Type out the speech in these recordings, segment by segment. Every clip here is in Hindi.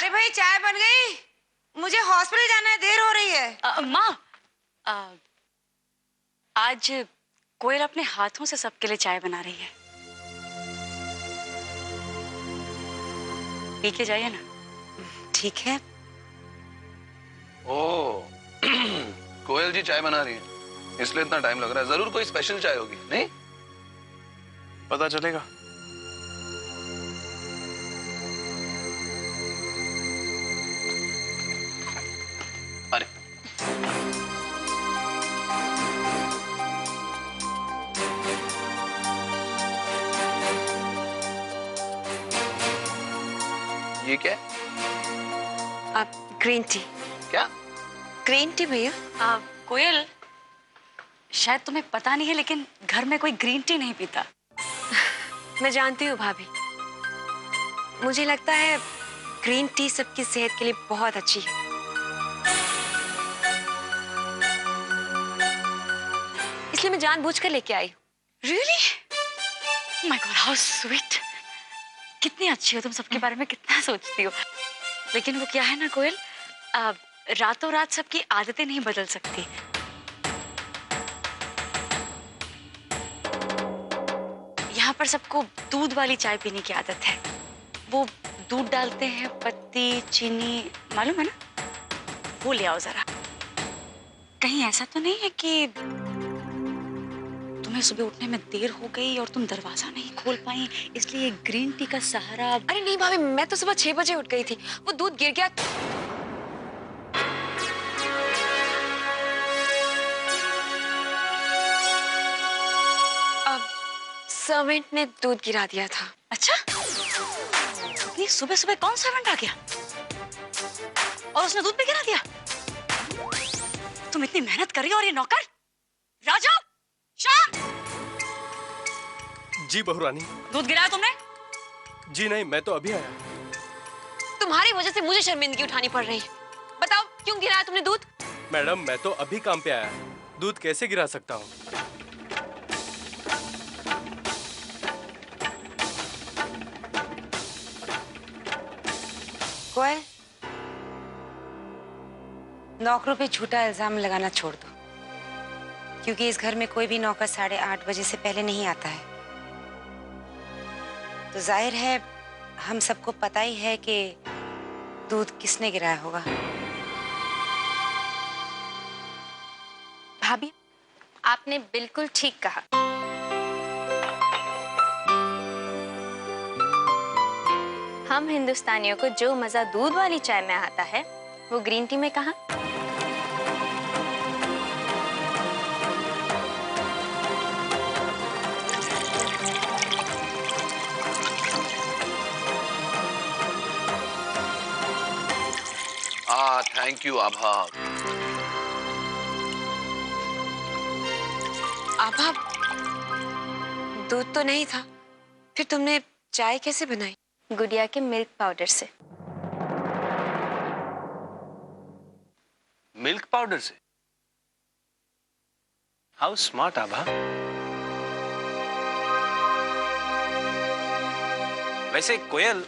अरे भाई चाय बन गई, मुझे हॉस्पिटल जाना है, देर हो रही है। माँ, आज कोयल अपने हाथों से सबके लिए चाय बना रही है, पी के जाइए ना। ठीक है। ओह कोयल जी चाय बना रही है, इसलिए इतना टाइम लग रहा है। जरूर कोई स्पेशल चाय होगी, नहीं? पता चलेगा। अरे ये क्या है? आप ग्रीन टी। क्या? ग्रीन टी भैया। कोयल, शायद तुम्हें पता नहीं है लेकिन घर में कोई ग्रीन टी नहीं पीता। मैं जानती हूँ भाभी, मुझे लगता है ग्रीन टी सबकी सेहत के लिए बहुत अच्छी है। इसलिए मैं जानबूझकर लेके आई हूँ। Really? My God, how sweet. कितनी अच्छी हो तुम, सबके बारे में कितना सोचती हो। लेकिन वो क्या है ना कोयल, रातों रात सबकी आदतें नहीं बदल सकती। यहाँ पर सबको दूध वाली चाय पीने की आदत है। वो दूध डालते हैं, पत्ती, चीनी, मालूम है ना? वो ले आओ जरा। कहीं ऐसा तो नहीं है कि तुम्हें सुबह उठने में देर हो गई और तुम दरवाजा नहीं खोल पाई, इसलिए ग्रीन टी का सहारा? अरे नहीं भाभी, मैं तो सुबह 6 बजे उठ गई थी, वो दूध गिर गया। अब सर्वेंट ने दूध गिरा दिया था। अच्छा, इतनी सुबह सुबह कौन सर्वेंट आ गया और उसने दूध भी गिरा दिया? तुम इतनी मेहनत कर रही हो और ये नौकर? राजा, श्याम! जी बहुरानी। दूध गिराया तुमने? जी नहीं, मैं तो अभी आया। तुम्हारी वजह से मुझे शर्मिंदगी उठानी पड़ रही है। बताओ क्यों गिराया तुमने दूध? मैडम, मैं तो अभी काम पे आया, दूध कैसे गिरा सकता हूँ? कोयल, नौकरों पे झूठा इल्जाम लगाना छोड़ दो, क्योंकि इस घर में कोई भी नौकर 8:30 बजे से पहले नहीं आता है। तो जाहिर है हम सबको पता ही है कि दूध किसने गिराया होगा। भाभी, आपने बिल्कुल ठीक कहा। हम हिंदुस्तानियों को जो मजा दूध वाली चाय में आता है, वो ग्रीन टी में कहाँ? थैंक यू आभा। आभा, दूध तो नहीं था, फिर तुमने चाय कैसे बनाई? गुड़िया के मिल्क पाउडर से। मिल्क पाउडर से? हाउ स्मार्ट आभा। वैसे कोयल,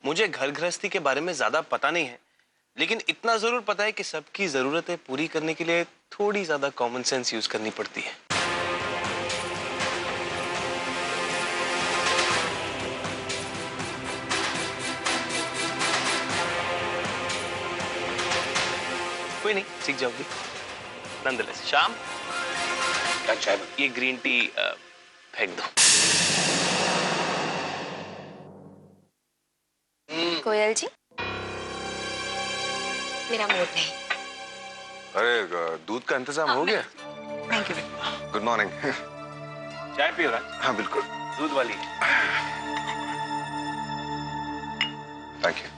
मुझे घर गृहस्थी के बारे में ज्यादा पता नहीं है, लेकिन इतना जरूर पता है कि सबकी जरूरतें पूरी करने के लिए थोड़ी ज्यादा कॉमन सेंस यूज करनी पड़ती है। कोई नहीं, सीख जाओगी नंदलेस। शाम, चाय ये ग्रीन टी फेंक दो। कोयल जी, मेरा मूड नहीं। अरे दूध का इंतजाम हो गया? Thank you. Good morning. चाय पियो राज? हाँ बिल्कुल। दूध वाली। Thank you.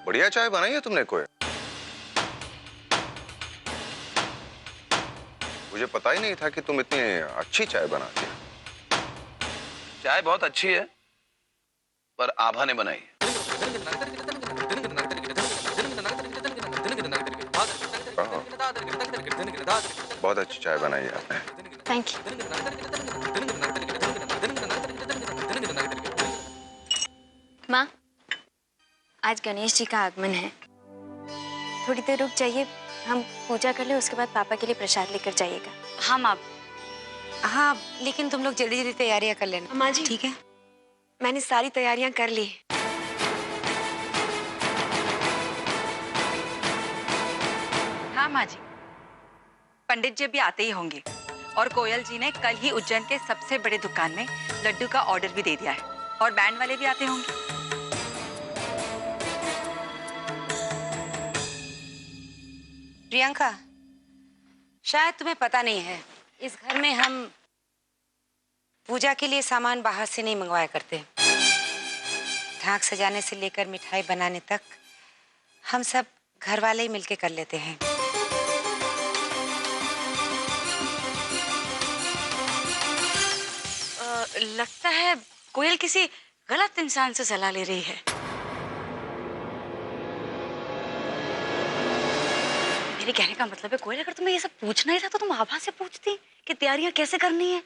बढ़िया चाय बनाई है तुमने कोई। मुझे पता ही नहीं था कि तुम इतनी अच्छी चाय बनाती हो। चाय बहुत अच्छी है, पर आभा ने बनाई है। हाँ। बहुत अच्छी चाय बनाई है आपने। Thank you. माँ, आज गणेश जी का आगमन है। थोड़ी देर रुक जाइए, हम पूजा कर ले, उसके बाद पापा के लिए प्रसाद लेकर जाइएगा। हाँ माँ। हाँ, लेकिन तुम लोग जल्दी जल्दी तैयारियां कर लेना। माँ जी। ठीक है, मैंने सारी तैयारियां कर ली। हाँ माँ जी, पंडित जी भी आते ही होंगे और कोयल जी ने कल ही उज्जैन के सबसे बड़े दुकान में लड्डू का ऑर्डर भी दे दिया है और बैंड वाले भी आते होंगे। प्रियंका, शायद तुम्हें पता नहीं है, इस घर में हम पूजा के लिए सामान बाहर से नहीं मंगवाया करते। ढाक सजाने से लेकर मिठाई बनाने तक हम सब घर वाले ही मिलके कर लेते हैं। लगता है कोयल किसी गलत इंसान से सलाह ले रही है। मेरे कहने का मतलब है कोयल, अगर तुम्हें ये सब पूछना ही था तो तुम आभा से पूछती कि तैयारियां कैसे करनी है।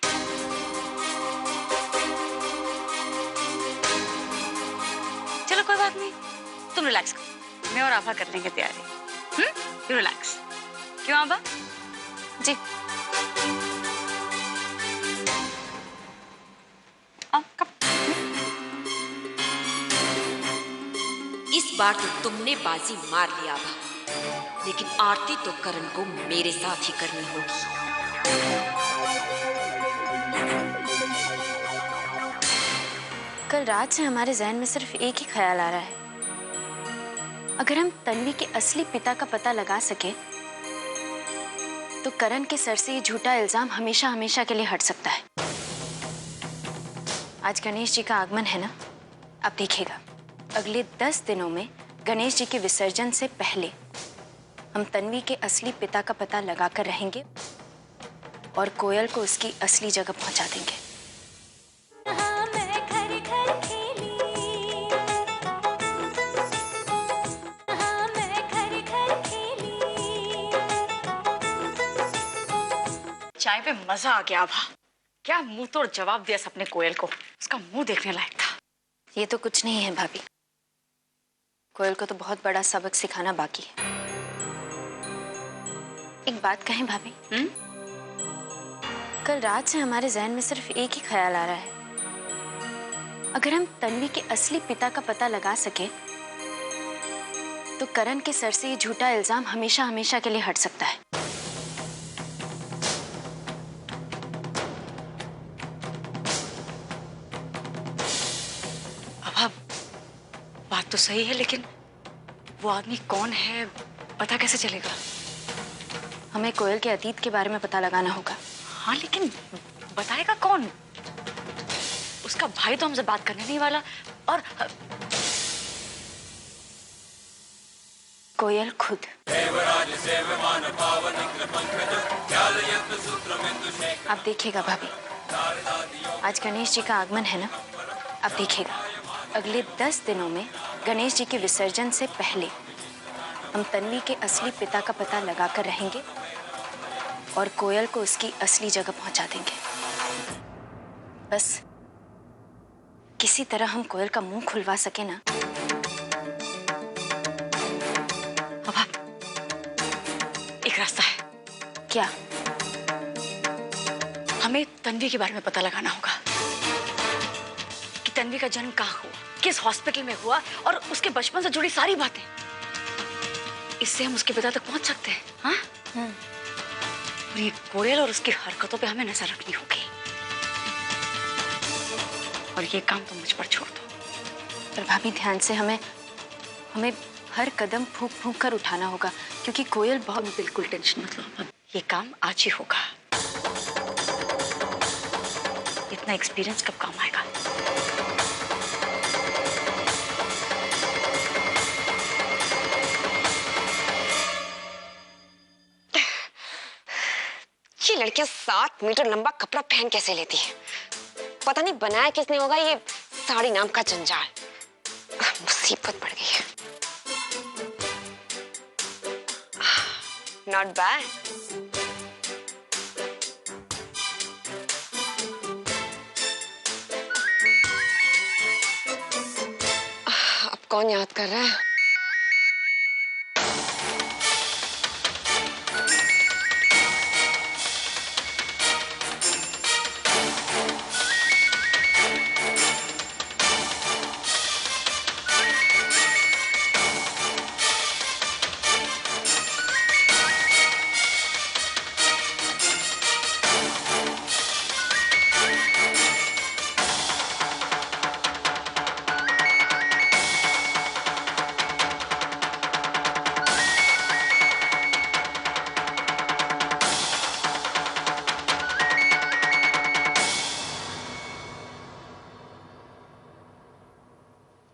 चलो कोई बात नहीं, तुम रिलैक्स करो, मैं और आभा कर लेंगे तैयारी। You relax. क्यों आभा? जी। इस बार तो तुमने बाजी मार लिया बा, लेकिन आरती तो करण को मेरे साथ ही करनी होगी। कल रात से हमारे जहन में सिर्फ एक ही ख्याल आ रहा है, अगर हम तन्वी के असली पिता का पता लगा सके तो करण के सर से ये झूठा इल्जाम हमेशा हमेशा के लिए हट सकता है। आज गणेश जी का आगमन है ना, अब देखिएगा अगले 10 दिनों में गणेश जी के विसर्जन से पहले हम तन्वी के असली पिता का पता लगाकर रहेंगे और कोयल को उसकी असली जगह पहुंचा देंगे। चाय पे मजा आ गया आभा। क्या मुंह तोड़ जवाब दिया सबने कोयल को, उसका मुंह देखने लायक था। ये तो कुछ नहीं है भाभी, कोयल को तो बहुत बड़ा सबक सिखाना बाकी है। एक बात कहें भाभी? कल रात से हमारे जहन में सिर्फ एक ही ख्याल आ रहा है, अगर हम तन्वी के असली पिता का पता लगा सके तो करण के सर से ये झूठा इल्जाम हमेशा हमेशा के लिए हट सकता है। अब बात तो सही है, लेकिन वो आदमी कौन है पता कैसे चलेगा? हमें कोयल के अतीत के बारे में पता लगाना होगा। हाँ, लेकिन बताएगा कौन? उसका भाई तो हमसे बात करने नहीं वाला, और कोयल खुद। आप देखिएगा भाभी, आज गणेश जी का आगमन है ना, अब देखिएगा अगले 10 दिनों में गणेश जी के विसर्जन से पहले हम तन्वी के असली पिता का पता लगाकर रहेंगे और कोयल को उसकी असली जगह पहुंचा देंगे। बस किसी तरह हम कोयल का मुंह खुलवा सके ना। अब एक रास्ता है। क्या? हमें तन्वी के बारे में पता लगाना होगा कि तन्वी का जन्म कहाँ हुआ, किस हॉस्पिटल में हुआ, और उसके बचपन से जुड़ी सारी बातें। इससे हम उसके पिता तक पहुंच सकते हैं। हाँ? और ये कोयल और उसकी हरकतों पे हमें नजर रखनी होगी, और ये काम तुम मुझ पर छोड़ दो। पर भाभी ध्यान से, हमें हर कदम फूंक फूंक कर उठाना होगा, क्योंकि कोयल बहुत। बिल्कुल टेंशन मत लो, ये काम आज ही होगा। इतना एक्सपीरियंस कब काम आएगा? ये लड़कियां 7 मीटर लंबा कपड़ा पहन कैसे लेती है? पता नहीं बनाया किसने होगा ये साड़ी नाम का जंजाल। मुसीबत पड़ गई है। Not bad. अब कौन याद कर रहा है?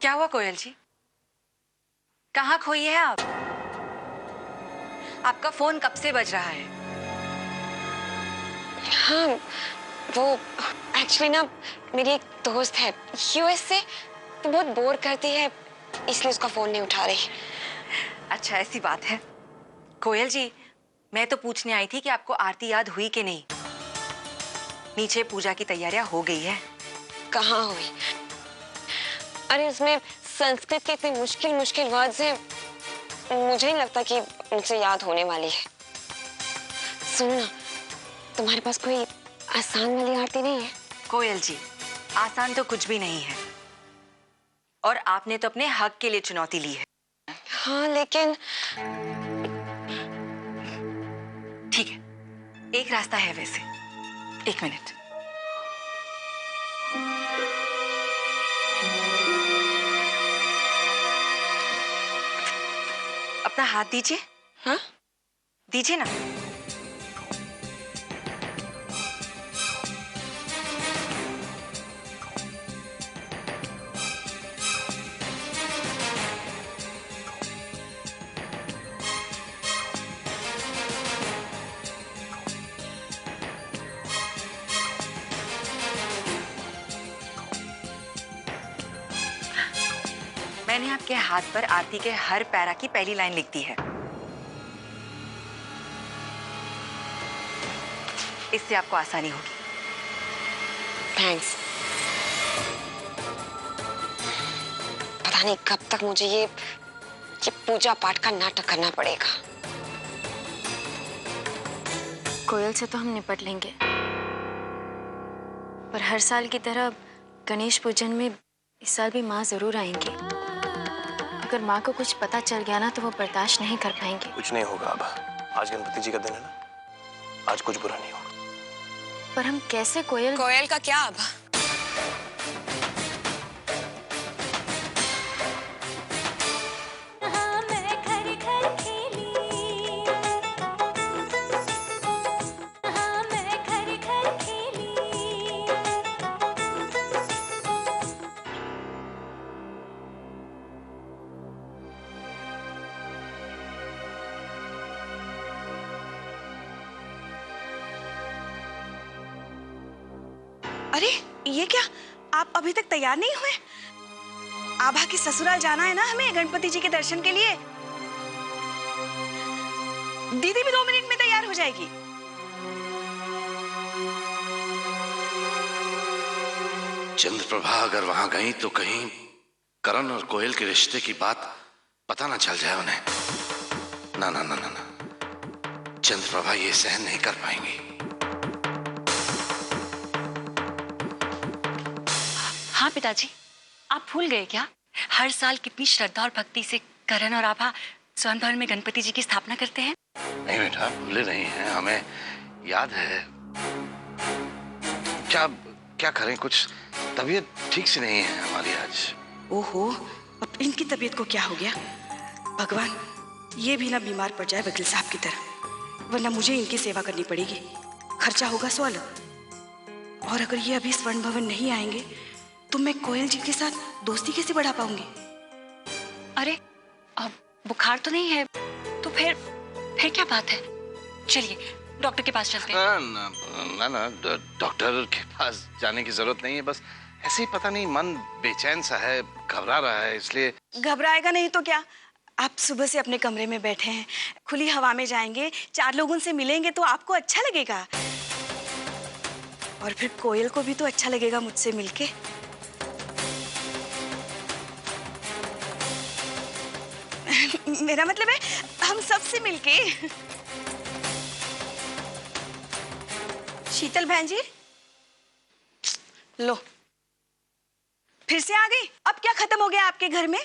क्या हुआ कोयल जी? कहाँ खोई है आप? आपका फोन कब से बज रहा है? हाँ, वो एक्चुअली ना मेरी एक दोस्त है यूएस से, तो बहुत बोर करती है, इसलिए उसका फोन नहीं उठा रही। अच्छा, ऐसी बात है। कोयल जी, मैं तो पूछने आई थी कि आपको आरती याद हुई कि नहीं। नीचे पूजा की तैयारियां हो गई है। कहाँ हुई? अरे उसमें संस्कृत के इतने मुश्किल मुश्किल वर्ड्स हैं, मुझे नहीं लगता कि मुझसे याद होने वाली है। सुनो ना, तुम्हारे पास कोई आसान वाली आरती नहीं है? कोयल जी, आसान तो कुछ भी नहीं है, और आपने तो अपने हक के लिए चुनौती ली है। हाँ, लेकिन ठीक है, एक रास्ता है वैसे। एक मिनट। अपना हाथ दीजिए। हाँ, दीजिए ना। मैंने आपके हाथ पर आरती के हर पैरा की पहली लाइन लिख दी है। इससे आपको आसानी होगी। थैंक्स। पता नहीं कब तक मुझे ये पूजा पाठ का नाटक करना पड़ेगा। कोयल से तो हम निपट लेंगे, पर हर साल की तरह गणेश पूजन में इस साल भी माँ जरूर आएंगी। अगर माँ को कुछ पता चल गया ना तो वो बर्दाश्त नहीं कर पाएंगे। कुछ नहीं होगा अब, आज गणपति जी का दिन है ना, आज कुछ बुरा नहीं होगा। पर हम कैसे कोयल का क्या अब? अरे ये क्या, आप अभी तक तैयार नहीं हुए? आभा के ससुराल जाना है ना हमें गणपति जी के दर्शन के लिए। दीदी भी 2 मिनट में तैयार हो जाएगी। चंद्रप्रभा अगर वहां गई तो कहीं करण और कोयल के रिश्ते की बात पता ना चल जाए उन्हें। ना ना ना ना ना, चंद्रप्रभा ये सहन नहीं कर पाएंगी। हाँ पिताजी, आप भूल गए क्या? हर साल कितनी श्रद्धा और भक्ति से करण और आभा स्वयं भवन में गणपति जी की स्थापना करते हैं। नहीं बेटा, भूले नहीं हैं, हमें याद है। क्या क्या करें, कुछ तबीयत ठीक से नहीं है हमारी आज। ओहो, अब इनकी तबीयत को क्या हो गया? भगवान, ये भी ना बीमार पड़ जाए वकील साहब की तरह, वरना मुझे इनकी सेवा करनी पड़ेगी। खर्चा होगा सो अलग। और अगर ये अभी स्वर्ण भवन नहीं आएंगे तो मैं कोयल जी के साथ दोस्ती कैसे बढ़ा पाऊंगी? अरे अब बुखार तो नहीं है, तो फिर क्या बात है? चलिए डॉक्टर के पास चलते हैं। ना ना ना, डॉक्टर के पास जाने की जरूरत नहीं है, बस ऐसे ही पता नहीं मन बेचैन सा है, घबरा रहा है, इसलिए। घबराएगा नहीं तो क्या, आप सुबह से अपने कमरे में बैठे हैं, खुली हवा में जाएंगे, 4 लोगों से मिलेंगे तो आपको अच्छा लगेगा। और फिर कोयल को भी तो अच्छा लगेगा मुझसे मिलके। मेरा मतलब है हम सबसे मिलके। शीतल बहन जी, लो फिर से आ गई। अब क्या खत्म हो गया आपके घर में?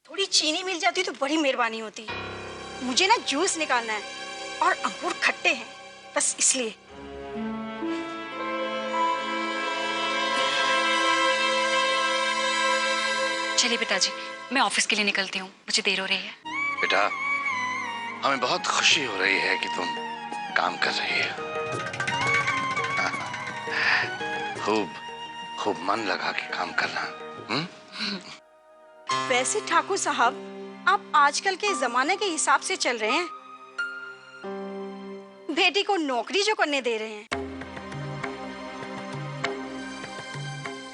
थोड़ी चीनी मिल जाती तो बड़ी मेहरबानी होती। मुझे ना जूस निकालना है और अंगूर खट्टे हैं, बस इसलिए। चलिए पिताजी, मैं ऑफिस के लिए निकलती हूँ, मुझे देर हो रही है। बेटा, हमें बहुत खुशी हो रही है कि तुम काम कर रही हो। खूब खूब मन लगा के काम करना। वैसे ठाकुर साहब, आप आजकल के जमाने के हिसाब से चल रहे हैं। बेटी को नौकरी जो करने दे रहे हैं,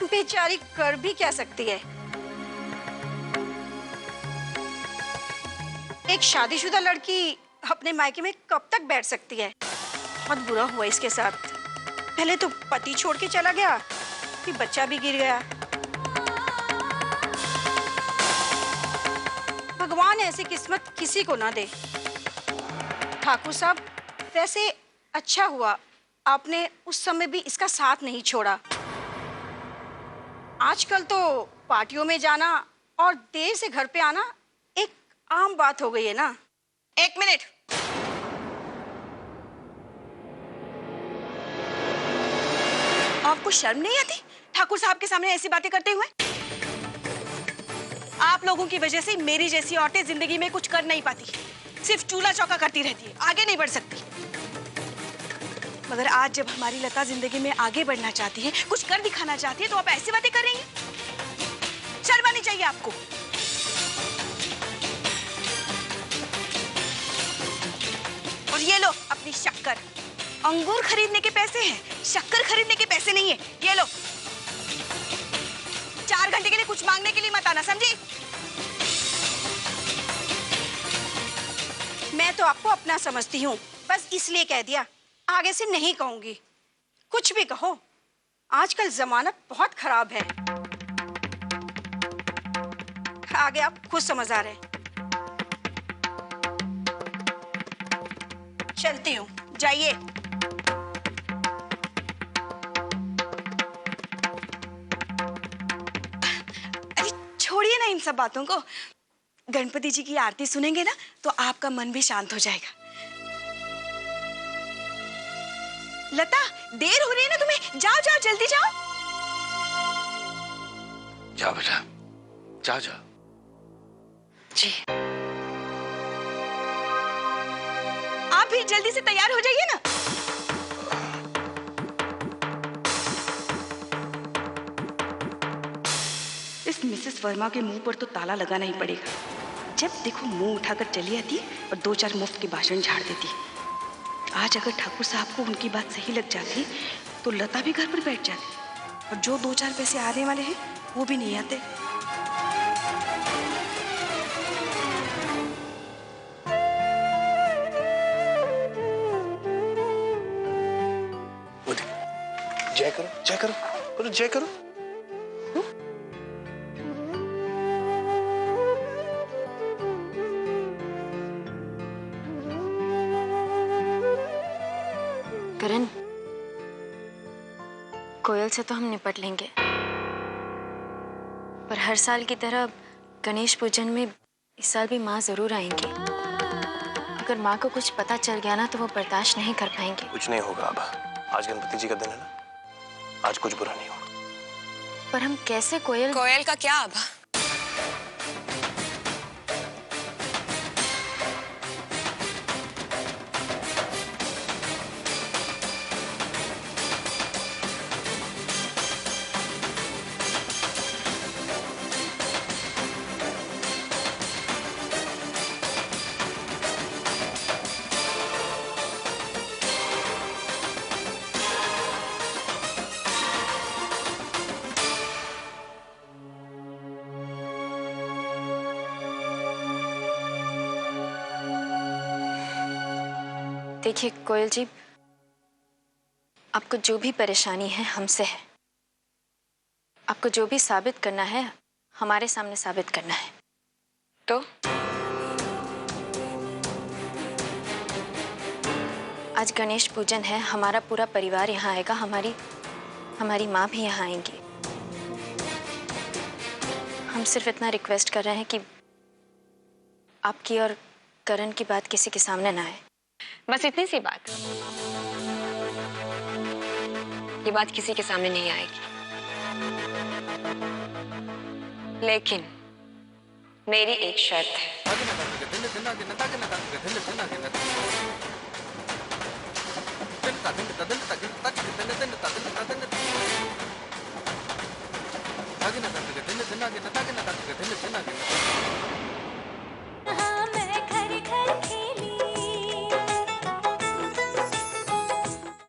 बेचारी कर भी क्या सकती है। एक शादीशुदा लड़की अपने मायके में कब तक बैठ सकती है? बहुत बुरा हुआ इसके साथ। पहले तो पति छोड़ के चला गया, फिर बच्चा भी गिर गया। भगवान ऐसी किस्मत किसी को ना दे। ठाकुर साहब, वैसे अच्छा हुआ आपने उस समय भी इसका साथ नहीं छोड़ा। आजकल तो पार्टियों में जाना और देर से घर पे आना एक आम बात हो गई है ना। 1 मिनट। आपको शर्म नहीं आती ठाकुर साहब के सामने ऐसी बातें करते हुए? आप लोगों की वजह से मेरी जैसी औरतें जिंदगी में कुछ कर नहीं पाती, सिर्फ चूल्हा चौका करती रहती है, आगे नहीं बढ़ सकती। मगर आज जब हमारी लता जिंदगी में आगे बढ़ना चाहती है, कुछ कर दिखाना चाहती है, तो आप ऐसी बातें कर रही हैं? शर्म आनी चाहिए आपको। और ये लो अपनी शक्कर। अंगूर खरीदने के पैसे हैं, शक्कर खरीदने के पैसे नहीं है। ये लो। 4 घंटे के लिए कुछ मांगने के लिए मत आना, समझी? मैं तो आपको अपना समझती हूँ, बस इसलिए कह दिया, आगे से नहीं कहूंगी। कुछ भी कहो, आजकल जमाना बहुत खराब है। आगे आप खुद समझदार हैं। चलती हूँ, जाइए। अरे छोड़िए ना इन सब बातों को। गणपति जी की आरती सुनेंगे ना तो आपका मन भी शांत हो जाएगा। लता, देर हो रही है ना तुम्हें, जाओ जाओ जल्दी जाओ। जाओ बेटा, जाओ जाओ। जी। आप भी जल्दी से तैयार हो जाइए ना। इस मिसेस वर्मा के मुंह पर तो ताला लगाना ही पड़ेगा। जब देखो मुंह उठाकर चली आती है और 2-4 मुफ्त के भाषण झाड़ देती है। आज अगर ठाकुर साहब को उनकी बात सही लग जाती तो लता भी घर पर बैठ जाती, और जो 2-4 पैसे आने वाले हैं वो भी नहीं आते। जय करो, जय करो, बोलो जय करो। करण, कोयल से तो हम निपट लेंगे, पर हर साल की तरह गणेश पूजन में इस साल भी माँ जरूर आएंगी। अगर माँ को कुछ पता चल गया ना तो वो बर्दाश्त नहीं कर पाएंगे। कुछ नहीं होगा अब, आज गणपति जी का दिन है ना, आज कुछ बुरा नहीं होगा। पर हम कैसे कोयल का क्या आभा? देखिए कोयल जी, आपको जो भी परेशानी है हमसे है। आपको जो भी साबित करना है हमारे सामने साबित करना है। तो आज गणेश पूजन है, हमारा पूरा परिवार यहाँ आएगा, हमारी माँ भी यहाँ आएंगी। हम सिर्फ इतना रिक्वेस्ट कर रहे हैं कि आपकी और करण की बात किसी के सामने ना आए। बस इतनी सी बात। ये बात किसी के सामने नहीं आएगी, लेकिन मेरी एक शर्त है।